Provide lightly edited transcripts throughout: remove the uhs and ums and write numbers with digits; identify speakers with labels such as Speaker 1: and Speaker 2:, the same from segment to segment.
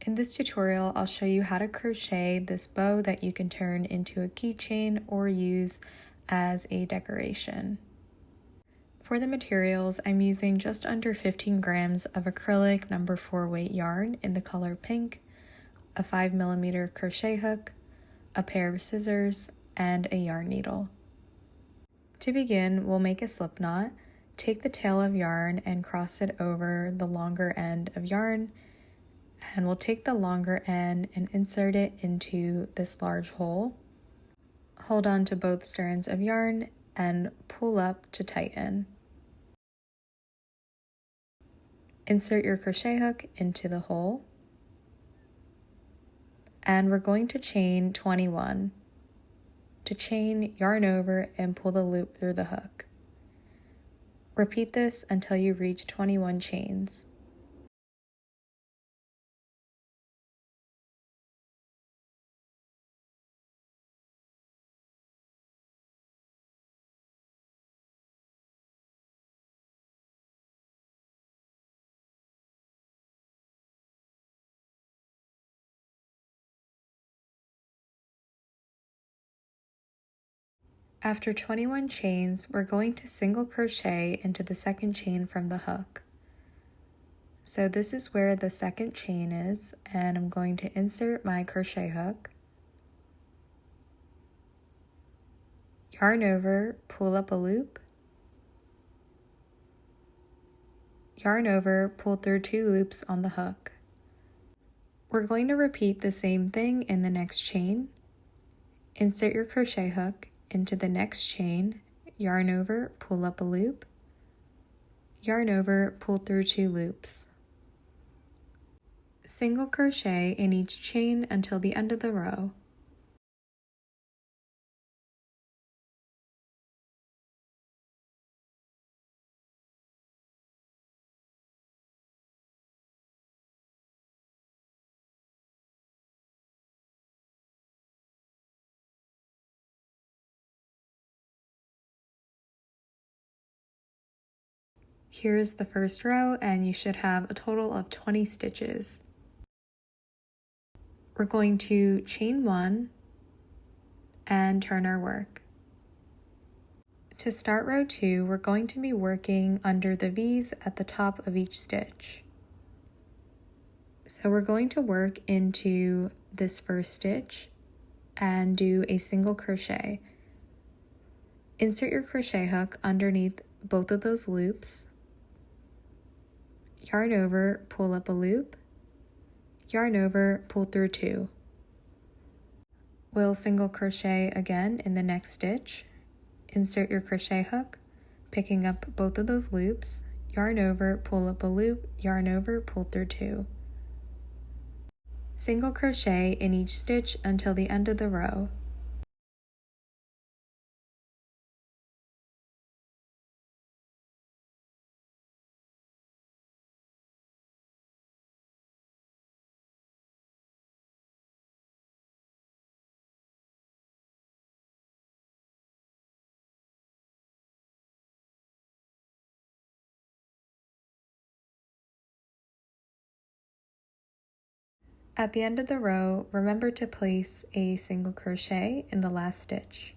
Speaker 1: In this tutorial, I'll show you how to crochet this bow that you can turn into a keychain or use as a decoration. For the materials, I'm using just under 15 grams of acrylic number 4 weight yarn in the color pink, a 5mm crochet hook, a pair of scissors, and a yarn needle. To begin, we'll make a slip knot. Take the tail of yarn and cross it over the longer end of yarn, and we'll take the longer end and insert it into this large hole. Hold on to both strands of yarn and pull up to tighten. Insert your crochet hook into the hole, and we're going to chain 21. To chain, yarn over and pull the loop through the hook. Repeat this until you reach 21 chains. After 21 chains, we're going to single crochet into the second chain from the hook. So this is where the second chain is, and I'm going to insert my crochet hook, yarn over, pull up a loop, yarn over, pull through 2 loops on the hook. We're going to repeat the same thing in the next chain. Insert your crochet hook into the next chain, yarn over, pull up a loop, yarn over, pull through 2 loops. Single crochet in each chain until the end of the row. Here's the first row, and you should have a total of 20 stitches. We're going to chain 1 and turn our work. To start row 2, we're going to be working under the V's at the top of each stitch. So we're going to work into this first stitch and do a single crochet. Insert your crochet hook underneath both of those loops, yarn over, pull up a loop, yarn over, pull through 2. We'll single crochet again in the next stitch. Insert your crochet hook, picking up both of those loops, yarn over, pull up a loop, yarn over, pull through 2. Single crochet in each stitch until the end of the row. At the end of the row, remember to place a single crochet in the last stitch.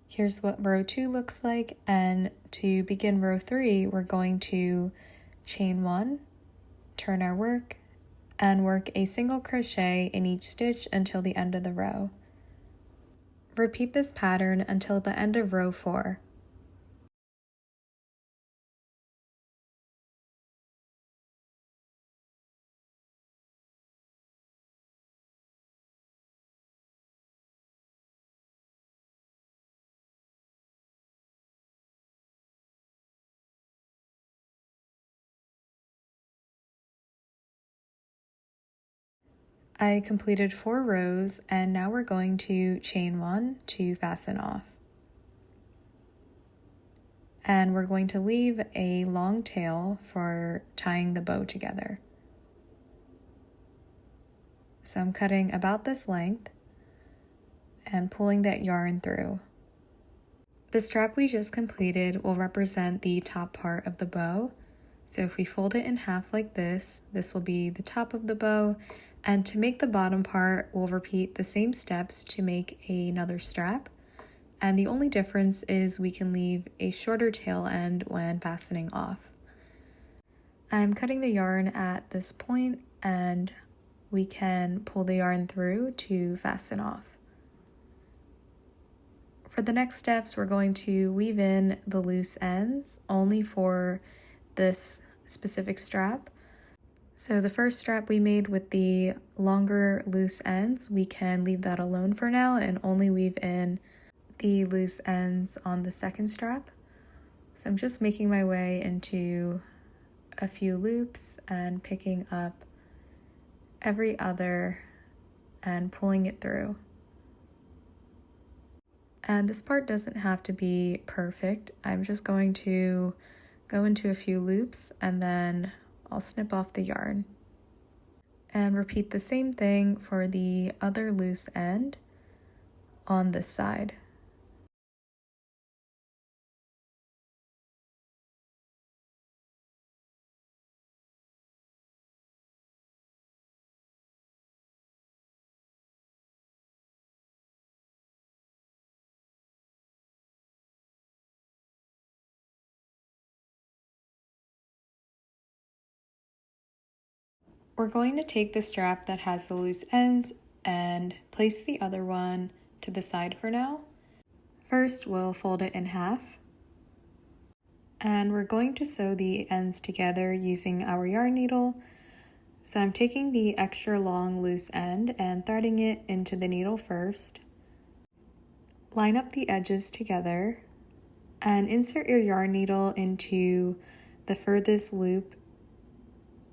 Speaker 1: Here's what row 2 looks like, and to begin row 3, we're going to chain 1, turn our work, and work a single crochet in each stitch until the end of the row. Repeat this pattern until the end of row 4. I completed 4 rows, and now we're going to chain 1 to fasten off. And we're going to leave a long tail for tying the bow together. So I'm cutting about this length, and pulling that yarn through. The strap we just completed will represent the top part of the bow. So if we fold it in half like this will be the top of the bow, and to make the bottom part, we'll repeat the same steps to make another strap. And the only difference is we can leave a shorter tail end when fastening off. I'm cutting the yarn at this point, and we can pull the yarn through to fasten off. For the next steps, we're going to weave in the loose ends only for this specific strap. So the first strap we made with the longer loose ends, we can leave that alone for now and only weave in the loose ends on the second strap. So I'm just making my way into a few loops and picking up every other and pulling it through. And this part doesn't have to be perfect. I'm just going to go into a few loops and then I'll snip off the yarn. And repeat the same thing for the other loose end on this side. We're going to take the strap that has the loose ends and place the other one to the side for now. First, we'll fold it in half. And we're going to sew the ends together using our yarn needle. So I'm taking the extra long loose end and threading it into the needle first. Line up the edges together and insert your yarn needle into the furthest loop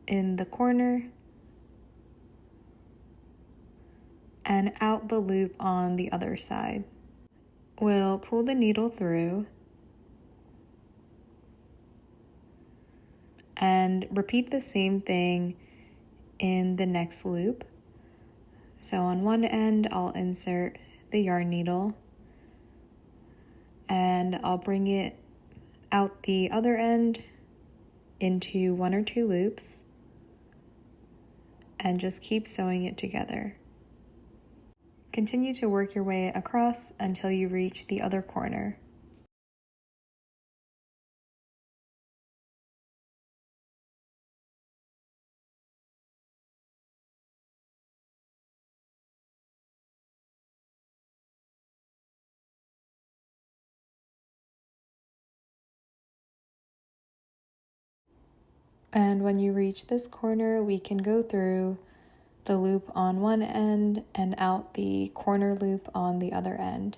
Speaker 1: in the corner and out the loop on the other side. We'll pull the needle through and repeat the same thing in the next loop. So on one end, I'll insert the yarn needle and I'll bring it out the other end into one or two loops and just keep sewing it together. Continue to work your way across until you reach the other corner. And when you reach this corner, we can go through the loop on one end and out the corner loop on the other end.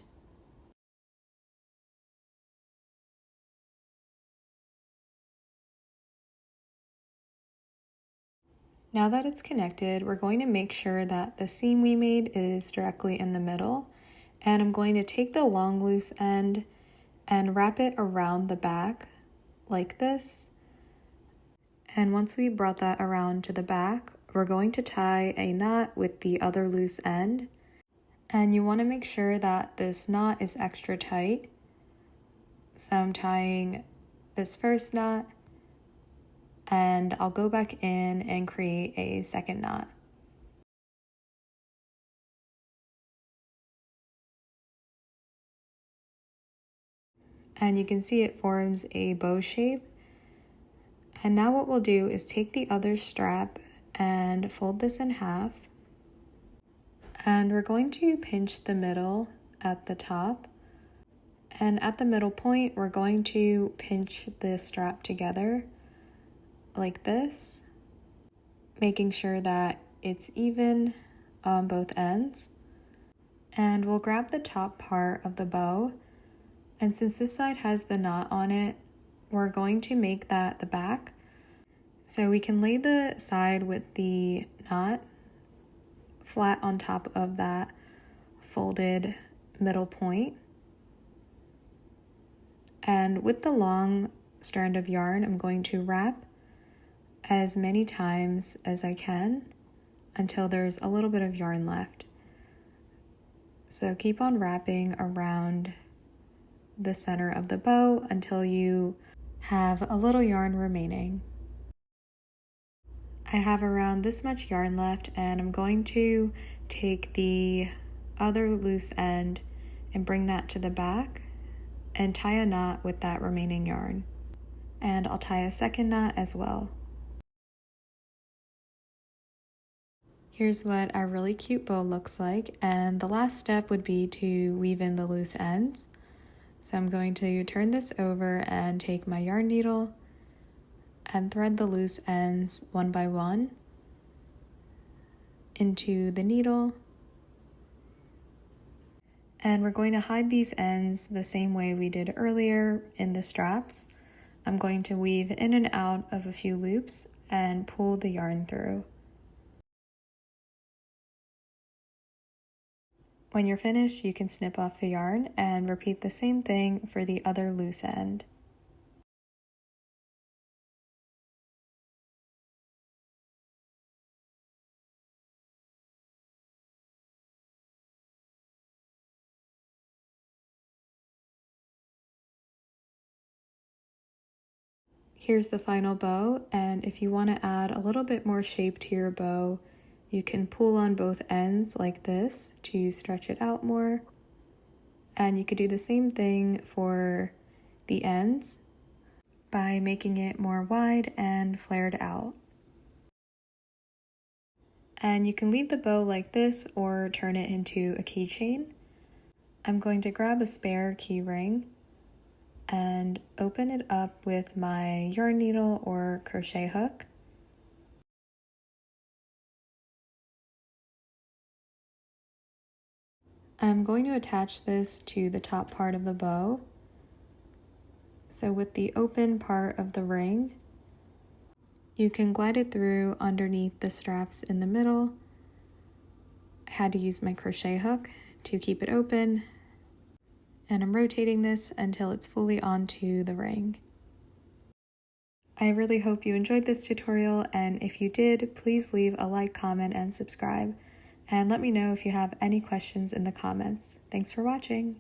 Speaker 1: Now that it's connected, we're going to make sure that the seam we made is directly in the middle. And I'm going to take the long loose end and wrap it around the back like this. And once we brought that around to the back, we're going to tie a knot with the other loose end. And you want to make sure that this knot is extra tight. So I'm tying this first knot and I'll go back in and create a second knot. And you can see it forms a bow shape. And now what we'll do is take the other strap and fold this in half. And we're going to pinch the middle at the top. And at the middle point, we're going to pinch the strap together like this, making sure that it's even on both ends. And we'll grab the top part of the bow. And since this side has the knot on it, we're going to make that the back. So we can lay the side with the knot flat on top of that folded middle point. And with the long strand of yarn, I'm going to wrap as many times as I can until there's a little bit of yarn left. So keep on wrapping around the center of the bow until you have a little yarn remaining. I have around this much yarn left, and I'm going to take the other loose end and bring that to the back and tie a knot with that remaining yarn. And I'll tie a second knot as well. Here's what our really cute bow looks like, and the last step would be to weave in the loose ends. So I'm going to turn this over and take my yarn needle and thread the loose ends one by one into the needle. And we're going to hide these ends the same way we did earlier in the straps. I'm going to weave in and out of a few loops and pull the yarn through. When you're finished, you can snip off the yarn and repeat the same thing for the other loose end. Here's the final bow, and if you want to add a little bit more shape to your bow, you can pull on both ends like this to stretch it out more. And you could do the same thing for the ends by making it more wide and flared out. And you can leave the bow like this or turn it into a keychain. I'm going to grab a spare key ring and open it up with my yarn needle or crochet hook. I'm going to attach this to the top part of the bow. So with the open part of the ring, you can glide it through underneath the straps in the middle. I had to use my crochet hook to keep it open, and I'm rotating this until it's fully onto the ring. I really hope you enjoyed this tutorial, and if you did, please leave a like, comment, and subscribe. And let me know if you have any questions in the comments. Thanks for watching!